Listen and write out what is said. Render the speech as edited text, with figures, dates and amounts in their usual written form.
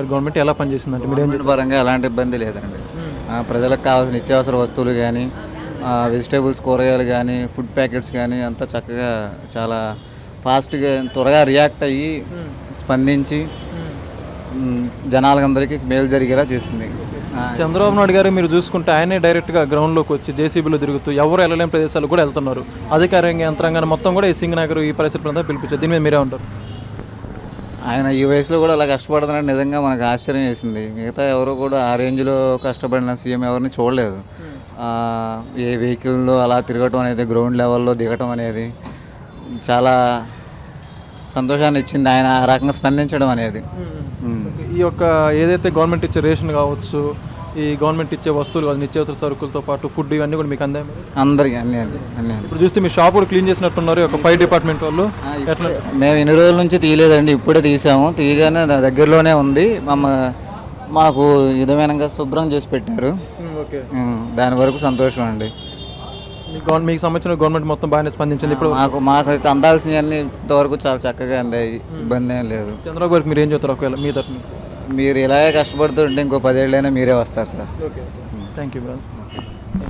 గారి గవర్నమెంట్ ఎలా పనిచేసిందంటే మీరు ఏం గవర్నమెంట్ పరంగా ఎలాంటి ఇబ్బంది లేదండి. ప్రజలకు కావాల్సిన నిత్యావసర వస్తువులు కానీ, వెజిటేబుల్స్, కూరగాయలు కానీ, ఫుడ్ ప్యాకెట్స్ కానీ అంతా చక్కగా చాలా ఫాస్ట్గా త్వరగా రియాక్ట్ అయ్యి స్పందించి జనాలందరికీ మేలు జరిగేలా చేసింది. చంద్రబాబు నాయుడు గారు మీరు చూసుకుంటే ఆయనే డైరెక్ట్గా గ్రౌండ్లోకి వచ్చి జేసీబీలో తిరుగుతూ ఎవరు వెళ్ళలేని ప్రదేశాలు కూడా వెళ్తున్నారు. అధికారికంగా యంత్రాంగాన్ని మొత్తం కూడా ఈ సింగనగర్ ఈ పరిసర ప్రాంతాలు పిలిపించారు. దీని మీద మీరే ఉంటారు? ఆయన ఈ వయసులో కూడా అలా కష్టపడుతున్నాడు, నిజంగా మనకు ఆశ్చర్యం వేసింది. మిగతా ఎవరు కూడా ఆ రేంజ్లో కష్టపడిన సీఎం ఎవరిని చూడలేదు. ఏ వెహికల్లో అలా తిరగటం అనేది, గ్రౌండ్ లెవెల్లో దిగటం అనేది చాలా సంతోషాన్ని ఇచ్చింది. ఆయన ఆ రకంగా స్పందించడం అనేది. ఈ యొక్క ఏదైతే గవర్నమెంట్ ఇచ్చే రేషన్ కావచ్చు, ఈ గవర్నమెంట్ ఇచ్చే వస్తువులు కావచ్చు, నిత్యావసర సరుకులతో పాటు ఫుడ్ ఇవన్నీ కూడా మీకు అందాయి? అందరికీ అన్నీ. ఇప్పుడు చూస్తే మీ షాప్ కూడా క్లీన్ చేసినట్టున్నారు ఒక ఫైర్ డిపార్ట్మెంట్ వాళ్ళు. ఎట్లా? మేము ఇన్ని రోజుల నుంచి తీయలేదండి, ఇప్పుడే తీసాము. తీయగానే దగ్గరలోనే ఉంది. మాకు విధమైనగా శుభ్రం చేసి పెట్టారు. ఓకే, దాని వరకు సంతోషం అండి. మీకు సంబంధించిన గవర్నమెంట్ మొత్తం బాగానే స్పందించింది. ఇప్పుడు మాకు అందాల్సినవన్నీ ఇంతవరకు చాలా చక్కగా అందాయి, ఇబ్బంది ఏం లేదు. చంద్రబాబు గారికి మీరు ఏం చెప్తారు ఒకవేళ మీ తరఫున? మీరు ఇలాగే కష్టపడుతుంటే ఇంకో 10 ఏళ్ళైనా మీరే వస్తారు sir. Okay, thank you brother.